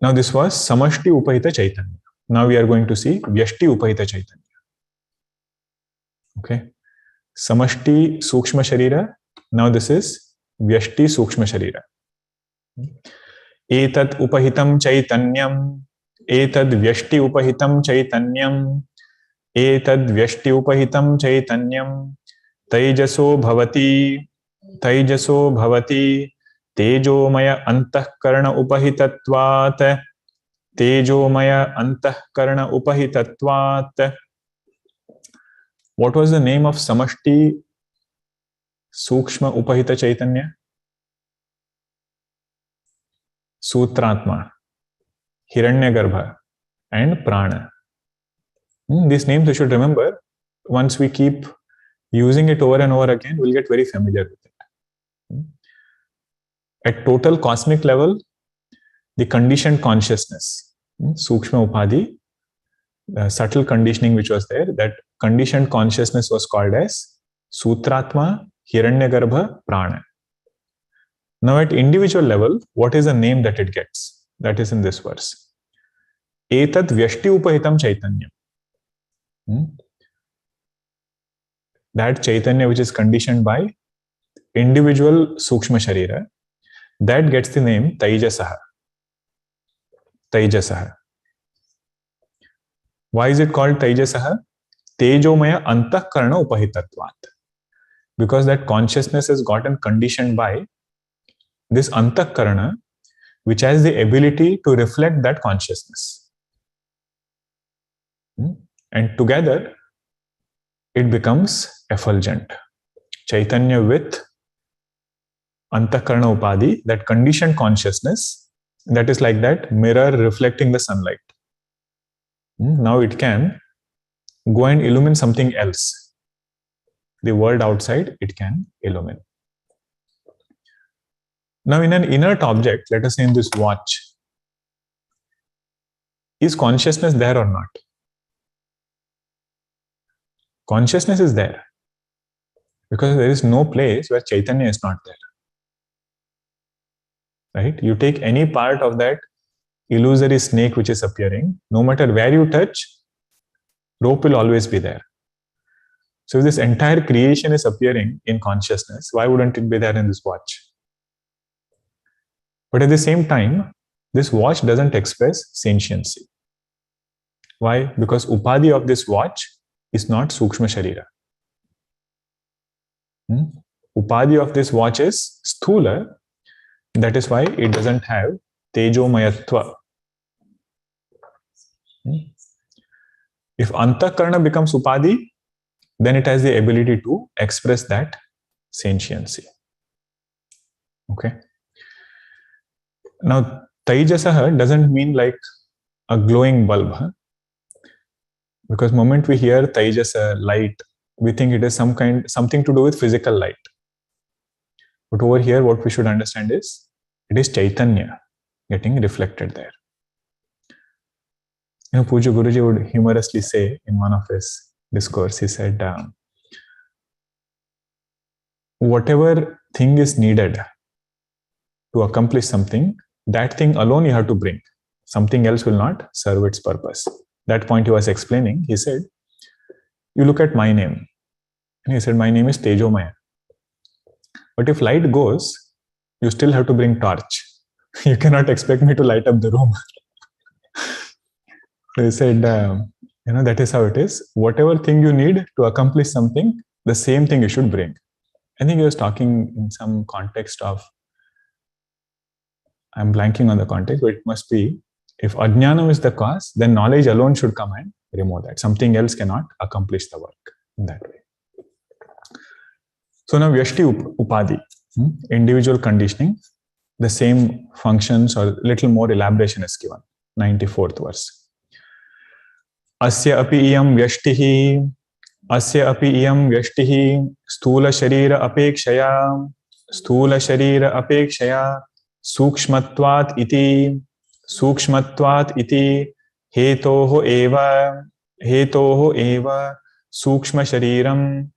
Now this was samashti upahita chaitanya. Now we are going to see Veshti upahita chaitanya. Okay. Samashti Sukshma sharira. Now this is Veshti Sukshma sharira. Etat upahitam chaitanyam. Etad Veshti upahitam chaitanyam. Etad Veshti upahitam chaitanyam. Taijaso bhavati. Taijaso bhavati. Tejomaya antahkarana upahitatvat. Tejomaya antahkarana upahitatvat. What was the name of samashti Sukshma upahita chaitanya? Sutratma, Hiranyagarbha, and Prana. These names you should remember. Once we keep using it over and over again, we'll get very familiar with it. At total cosmic level, the conditioned consciousness, Sukshma Upadhi, the subtle conditioning which was there, that conditioned consciousness was called as Sutratma, Hiranyagarbha, Prana. Now at individual level, what is the name that it gets? That is in this verse. Etat Veshti upahitam chaitanyam. That chaitanya which is conditioned by individual Sukshma sharira, that gets the name Taijasa. Taijasa. Why is it called Taijasa? Tejomaya Antahkarana upahitatvat. Because that consciousness has gotten conditioned by this Antahkarana, which has the ability to reflect that consciousness. And together, it becomes effulgent. Chaitanya with Antahkarana Upadhi, that conditioned consciousness, that is like that mirror reflecting the sunlight. Now it can go and illumine something else. The world outside, it can illumine. Now in an inert object, let us say in this watch, is consciousness there or not? Consciousness is there. Because there is no place where Chaitanya is not there. Right? You take any part of that illusory snake which is appearing, no matter where you touch, rope will always be there. So if this entire creation is appearing in consciousness, why wouldn't it be there in this watch? But at the same time, this watch doesn't express sentiency. Why? Because upadhi of this watch is not Sukshma sharira. Upadhi of this watch is sthula. That is why it doesn't have tejomayatva. If Antahkarana becomes upadhi, then it has the ability to express that sentiency. Okay. Now, Taijasa doesn't mean like a glowing bulb. Because the moment we hear Taijasa, light, we think it is something to do with physical light. But over here, what we should understand is, it is Chaitanya getting reflected there. You know, Puja Guruji would humorously say in one of his discourse, he said, whatever thing is needed to accomplish something, that thing alone you have to bring. Something else will not serve its purpose. That point he was explaining, he said, you look at my name. And he said, my name is Tejomaya. But if light goes, you still have to bring torch. You cannot expect me to light up the room. So he said, that is how it is. Whatever thing you need to accomplish something, the same thing you should bring. I think he was talking in some context of, I'm blanking on the context, but it must be, if ajnanam is the cause, then knowledge alone should come and remove that. Something else cannot accomplish the work in that way. So now Veshti Upadhi, individual conditioning, the same functions or little more elaboration is given. 94th verse. Asya api iyam vyashtihi, asya api iyam vyashtihi, sthula sharira apekshaya, sukshmatvat iti, hetoho eva, sukshma shariram,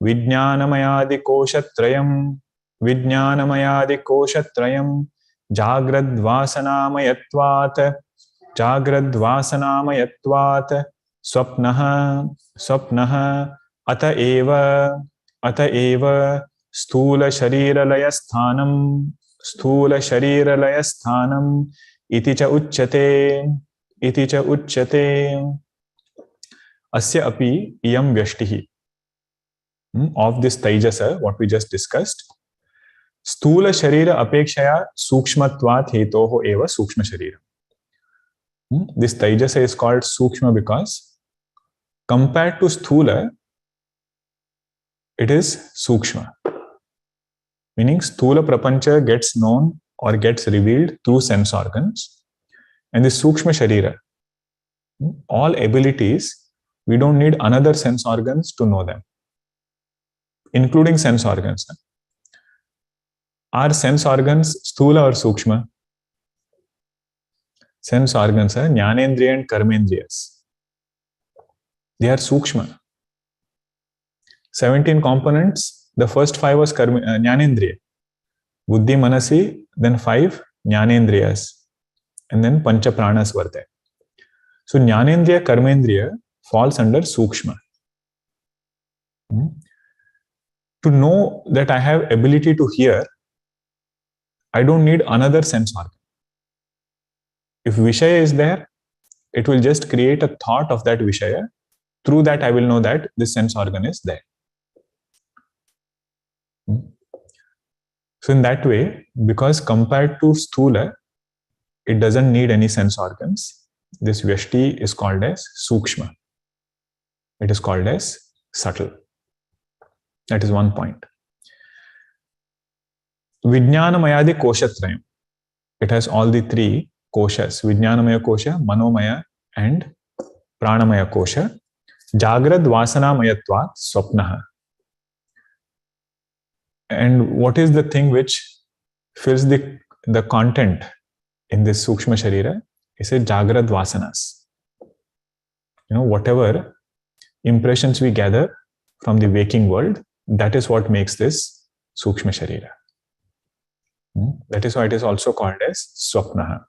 Vijnanamayadikoshatrayam, Vijnanamayadikoshatrayam, Jagradvasanamayatvat, Jagradvasanamayatvat, Swapnaha, Swapnaha, Ata eva, Sthula Shariralaya Sthanam, Sthula Shariralaya Sthanam, Iti cha uchyate, Iti cha uchyate, Asya api iyam Veshtihi. Of this Taijasa, what we just discussed, Sthula Sharira Apekshaya Sukshmatvat Hetoho Eva Sukshma Sharira. This Taijasa is called Sukshma because compared to Sthula, it is Sukshma. Meaning Sthula Prapancha gets known or gets revealed through sense organs. And the Sukshma Sharira, all abilities, we don't need another sense organs to know them, including sense organs. Are sense organs Sthula or Sukshma? Sense organs are Jnanendriya and Karmendriyas. They are Sukshma. 17 components, the first 5 was Jnanendriya. Buddhi, Manasi, then 5 Jnanendriyas. And then Pancha Pranas were there. So Jnanendriya, Karmendriya falls under Sukshma. To know that I have ability to hear, I don't need another sense organ. If Vishaya is there, it will just create a thought of that Vishaya. Through that, I will know that this sense organ is there. So in that way, because compared to Sthula, it doesn't need any sense organs, this Veshti is called as Sukshma. It is called as subtle. That is one point. Vijnanamayadi koshatrayam. It has all the 3 koshas. Vijnanamaya kosha, Manomaya and Pranamaya kosha. Jagrad Vasanamayatvat Swapnaha. And what is the thing which fills the content in this Sukshma Sharira? It says Jagrad Vasanas. Whatever impressions we gather from the waking world, that is what makes this Sukshma Sharira. That is why it is also called as Swapnaha.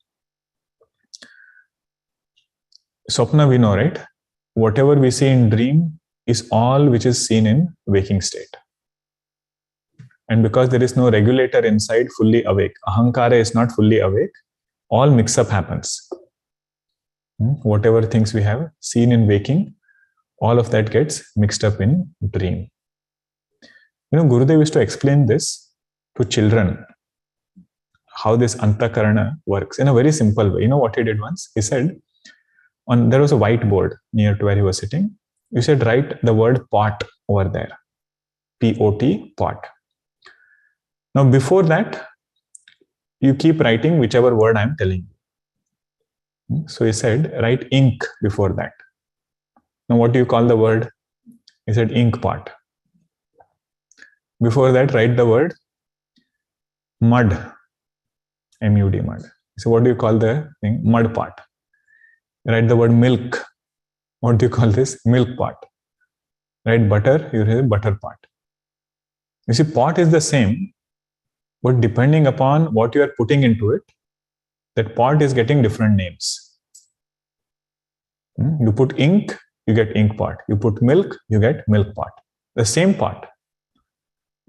Swapna we know, right? Whatever we see in dream is all which is seen in waking state. And because there is no regulator inside fully awake, Ahankara is not fully awake, all mix-up happens. Whatever things we have seen in waking, all of that gets mixed up in dream. Gurudev used to explain this to children, how this Antahkarana works in a very simple way. You know what he did once? He said, there was a whiteboard near to where he was sitting. You said, write the word pot over there. P-O-T, pot. Now, before that, you keep writing whichever word I am telling you. So he said, write ink before that. Now, what do you call the word? He said, ink pot. Before that, write the word mud. M-U-D, mud. So what do you call the thing? Mud pot. Write the word milk. What do you call this? Milk pot. Write butter, you have butter pot. You see, pot is the same, but depending upon what you are putting into it, that pot is getting different names. You put ink, you get ink pot. You put milk, you get milk pot. The same pot.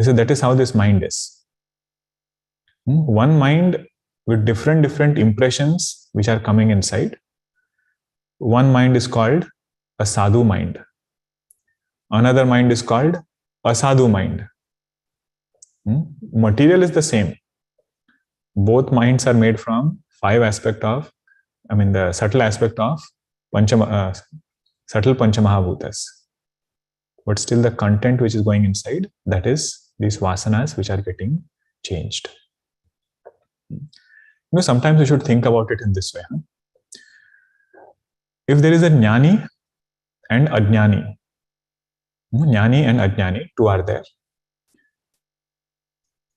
So that is how this mind is. One mind with different impressions which are coming inside. One mind is called a sadhu mind. Another mind is called a sadhu mind. Material is the same. Both minds are made from 5 aspects of, the subtle aspect of subtle Panchamahabhutas. But still the content which is going inside, that is these vasanas which are getting changed. Sometimes we should think about it in this way. If there is a Jnani and Ajnani, Jnani and Ajnani, 2 are there.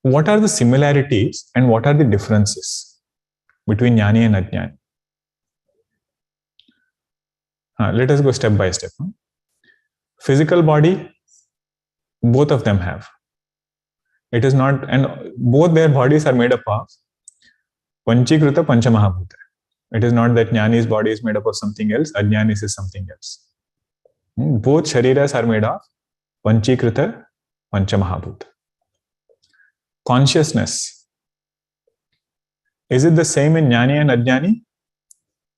What are the similarities and what are the differences between Jnani and Ajnani? Let us go step by step. Physical body Both of them have. It is not, and both their bodies are made up of Panchikrita Panchamahabhuta. It is not that Jnani's body is made up of something else, Ajnani's is something else. Both shariras are made of Panchikrita Panchamahabhuta. Consciousness. Is it the same in Jnani and Ajnani?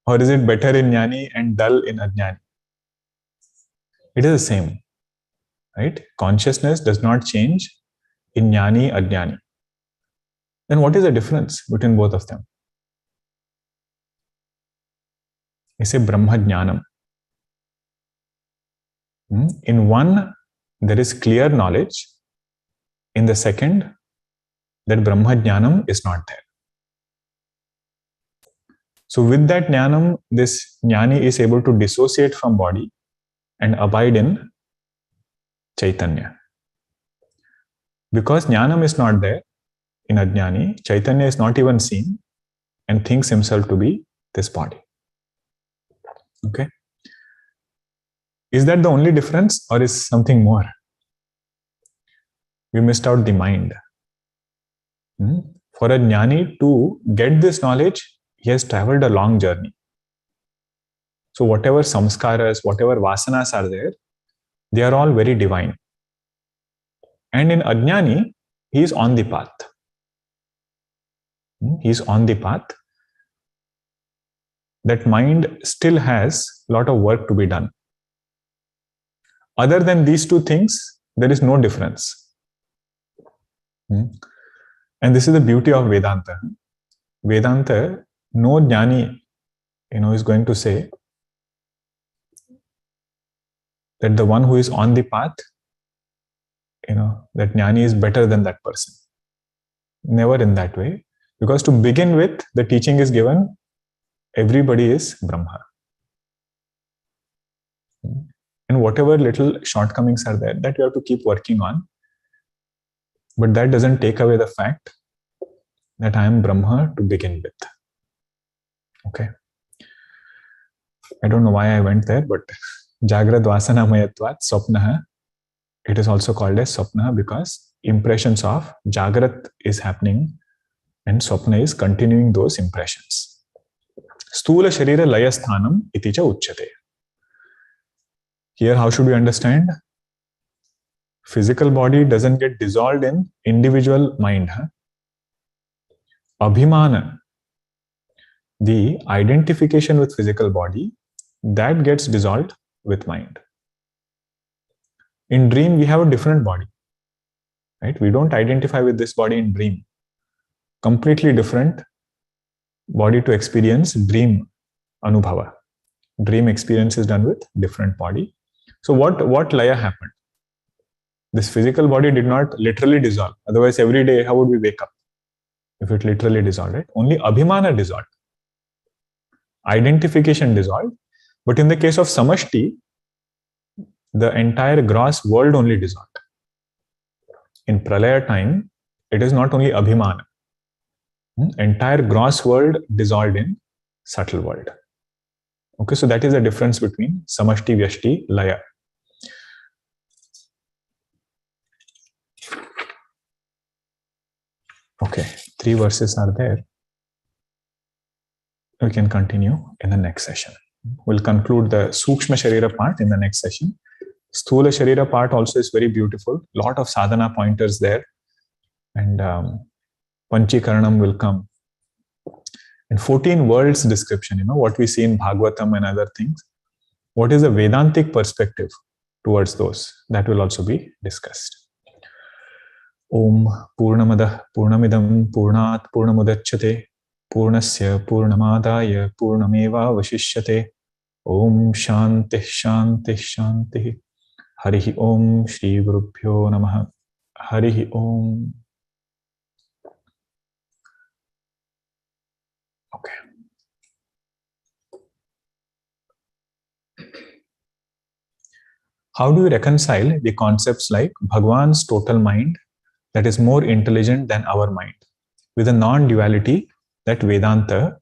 Or is it better in Jnani and dull in Ajnani? It is the same. Right? Consciousness does not change in Jnani, Ajnani. Then what is the difference between both of them? It's a Brahma Jnanam. In one, there is clear knowledge. In the second, that Brahma Jnanam is not there. So with that Jnanam, this Jnani is able to dissociate from body and abide in Chaitanya. Because Jnanam is not there in Ajnani, Chaitanya is not even seen and thinks himself to be this body. Okay? Is that the only difference or is something more? We missed out the mind. For a Jnani to get this knowledge, he has traveled a long journey. So whatever samskaras, whatever vasanas are there, they are all very divine. And in Ajnani, he is on the path. He is on the path. That mind still has a lot of work to be done. Other than these two things, there is no difference. And this is the beauty of Vedanta. Vedanta, no Jnani, is going to say that the one who is on the path, that Jnani is better than that person. Never in that way. Because to begin with, the teaching is given, everybody is Brahma. And whatever little shortcomings are there, that you have to keep working on. But that doesn't take away the fact that I am Brahma to begin with. Okay. I don't know why I went there, but Jagrad Vasana Mayatvat Swapnaha. It is also called as Swapnaha because impressions of Jagrat is happening and Swapna is continuing those impressions. Stula Sharira Layasthanam iti cha uchyate. Here, how should we understand? Physical body doesn't get dissolved in individual mind. Abhimana, the identification with physical body, that gets dissolved with mind. In dream, we have a different body. Right? We don't identify with this body in dream. Completely different body to experience dream anubhava. Dream experience is done with different body. So what laya happened? This physical body did not literally dissolve. Otherwise, every day, how would we wake up? If it literally dissolved, right? Only abhimana dissolved. Identification dissolved. But in the case of samashti, the entire gross world only dissolved. In pralaya time, it is not only abhimana. Entire gross world dissolved in subtle world. Okay, so that is the difference between samashti, vyashti, laya. Okay, 3 verses are there. We can continue in the next session. We'll conclude the Sukshma Sharira part in the next session. Sthula Sharira part also is very beautiful. Lot of sadhana pointers there. And Panchikaranam will come. And 14 worlds description, what we see in Bhagavatam and other things. What is the Vedantic perspective towards those? That will also be discussed. Om Purnamada Purnamidam Purnat Purnamudachyate Purnasya Purnamadaya Purnameva Vashishyate. Om Shanti Shanti Shanti. Harihi Om Shri Gurubhyo Namaha. Harihi Om. Okay. How do you reconcile the concepts like Bhagwan's total mind that is more intelligent than our mind with a non-duality that Vedanta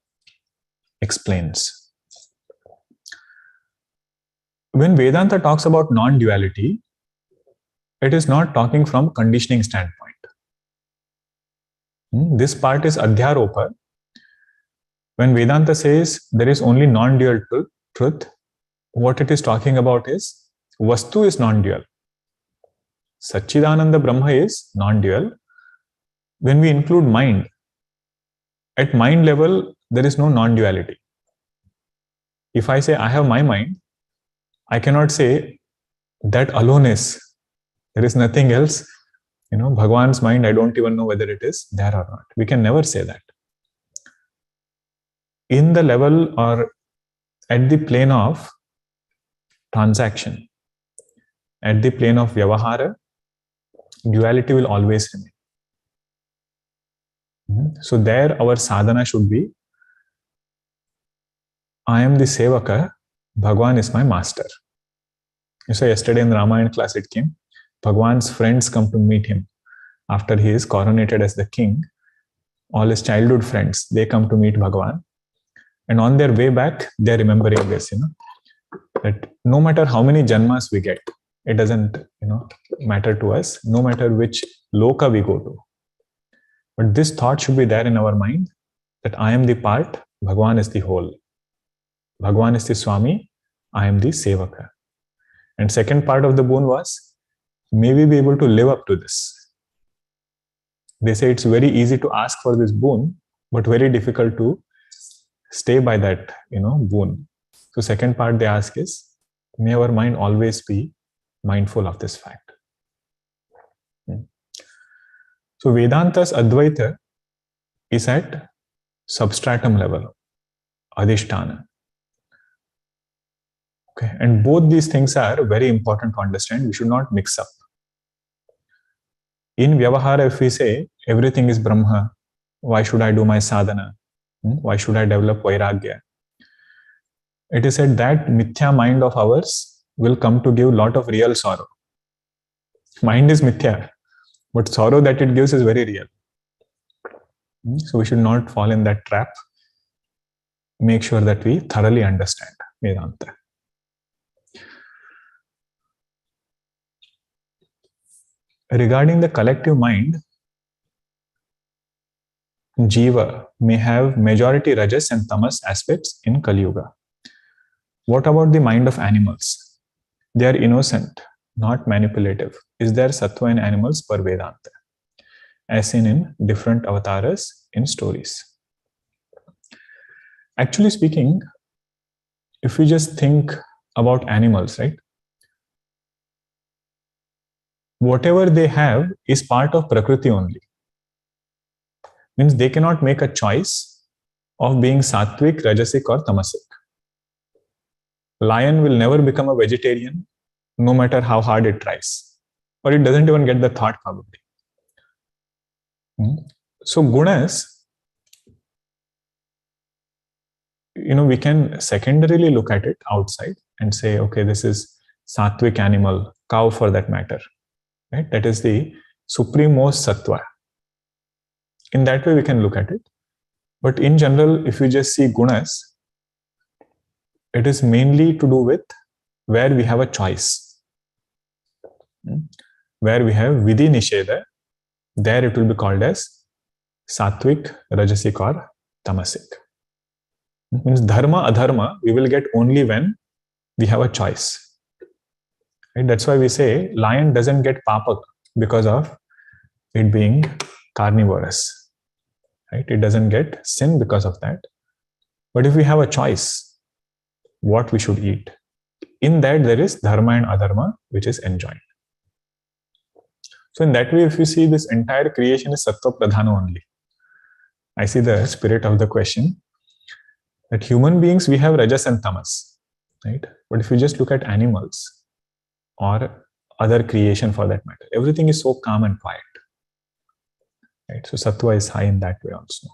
explains? When Vedanta talks about non-duality, it is not talking from conditioning standpoint. This part is Adhyaropa. When Vedanta says there is only non-dual truth, what it is talking about is Vastu is non-dual. Satchidananda Brahma is non-dual. When we include mind, at mind level, there is no non-duality. If I say I have my mind, I cannot say that alone is. There is nothing else. Bhagwan's mind, I don't even know whether it is there or not. We can never say that. In the level or at the plane of transaction, at the plane of vyavahara, duality will always remain. So there our sadhana should be, I am the sevaka, Bhagwan is my master. So yesterday in the Ramayana class it came, Bhagwan's friends come to meet him after he is coronated as the king. All his childhood friends, they come to meet Bhagwan. And on their way back, they're remembering this, that no matter how many janmas we get, it doesn't, matter to us, no matter which loka we go to. But this thought should be there in our mind that I am the part, Bhagwan is the whole. Bhagwan is the Swami, I am the Sevaka. And second part of the boon was, may we be able to live up to this. They say it's very easy to ask for this boon, but very difficult to stay by that, boon. So second part they ask is, may our mind always be mindful of this fact. So Vedanta's Advaita is at substratum level, Adhisthana. Okay, and both these things are very important to understand. We should not mix up. In Vyavahara, if we say everything is Brahma, why should I do my sadhana? Why should I develop Vairagya? It is said that mithya mind of ours will come to give a lot of real sorrow. Mind is mithya, but sorrow that it gives is very real. So we should not fall in that trap. Make sure that we thoroughly understand Vedanta. Regarding the collective mind, Jiva may have majority Rajas and Tamas aspects in Kali Yuga. What about the mind of animals? They are innocent, not manipulative. Is there Sattva in animals per Vedanta? As seen in different avatars in stories. Actually speaking, if we just think about animals, right? Whatever they have is part of Prakriti only. Means they cannot make a choice of being Sattvic, Rajasic or Tamasic. Lion will never become a vegetarian, no matter how hard it tries. Or it doesn't even get the thought probably. So gunas, we can secondarily look at it outside and say, okay, this is Sattvic animal, cow for that matter. Right? That is the supremost sattva. In that way, we can look at it. But in general, if you just see gunas, it is mainly to do with where we have a choice. Where we have vidhi nisheda, there it will be called as sattvic, rajasic or tamasic. It means dharma, adharma, we will get only when we have a choice. Right? That's why we say lion doesn't get papa because of it being carnivorous. Right? It doesn't get sin because of that. But if we have a choice, what we should eat, in that there is dharma and adharma, which is enjoined. So in that way, if you see, this entire creation is sattva pradhana only. I see the spirit of the question that human beings, we have rajas and tamas, right? But if you just look at animals or other creation for that matter, everything is so calm and quiet. Right? So sattva is high in that way also.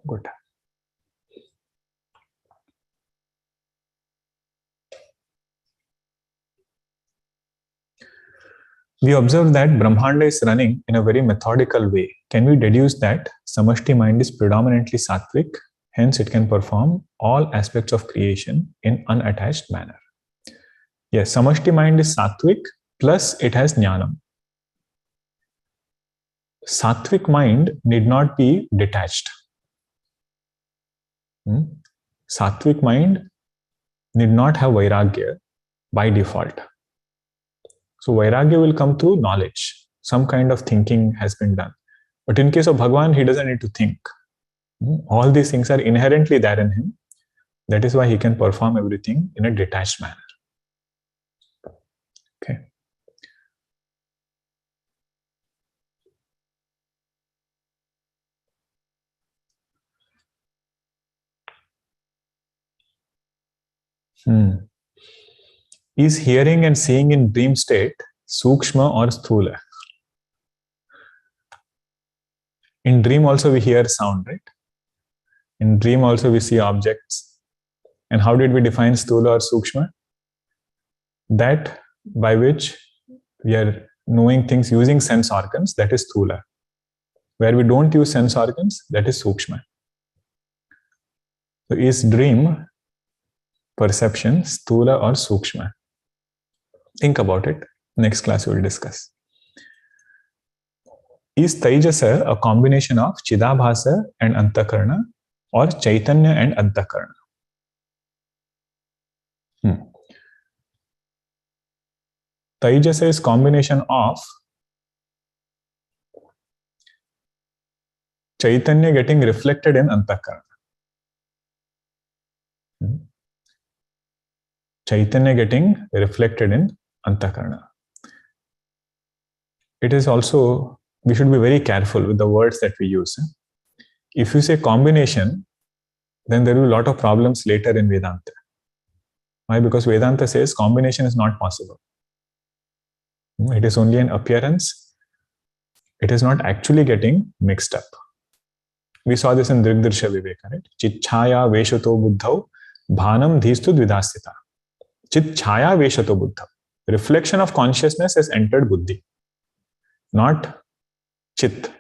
Good. We observe that Brahmanda is running in a very methodical way. Can we deduce that samashti mind is predominantly sattvic, hence it can perform all aspects of creation in unattached manner? Yes, samashti mind is sattvic, plus it has jnanam. Sattvic mind need not be detached. Sattvic mind need not have vairagya by default. So vairagya will come through knowledge. Some kind of thinking has been done. But in case of Bhagavan, he doesn't need to think. All these things are inherently there in him. That is why he can perform everything in a detached manner. Okay. Is hearing and seeing in dream state Sukshma or Sthula? In dream also we hear sound, right? In dream also we see objects. And how did we define Sthula or Sukshma? That by which we are knowing things using sense organs, that is Sthula. Where we don't use sense organs, that is Sukshma. So is dream perception Sthula or Sukshma? Think about it. Next class we will discuss. Is Taijasa a combination of Chidabhasa and Antahkarana or Chaitanya and Antahkarana? Taijasa is combination of Chaitanya getting reflected in Antahkarana. Chaitanya getting reflected in Antahkarana. It is also, we should be very careful with the words that we use. If you say combination, then there will be a lot of problems later in Vedanta. Why? Because Vedanta says combination is not possible. It is only an appearance. It is not actually getting mixed up. We saw this in Drigdirsha Viveka, right? Chitchaya veshato buddhau bhanam dhistu dvidhastita. Chitchaya veshato buddhau. Reflection of consciousness has entered buddhi, not chit.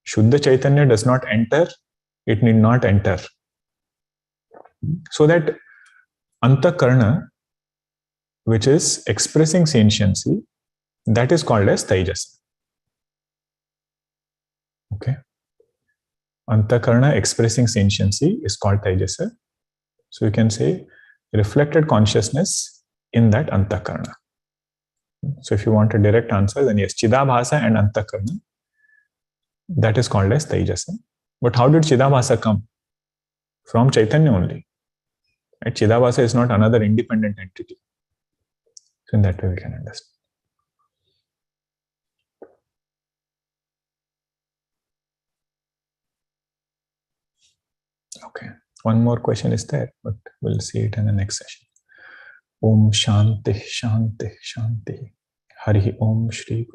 Shuddha Chaitanya does not enter, it need not enter. So that Antahkarana, which is expressing sentiency, that is called as Taijasa. Okay. Antahkarana expressing sentiency is called Taijasa. So you can say reflected consciousness in that Antahkarana. So if you want a direct answer, then yes, Chidabhasa and Antahkarana, that is called as Taijasa. But how did Chidabhasa come? From Chaitanya only. Right? Chidabhasa is not another independent entity. So in that way we can understand. Okay. One more question is there, but we'll see it in the next session. Om Shanti Shanti Shanti. Hari Om Shri Guru.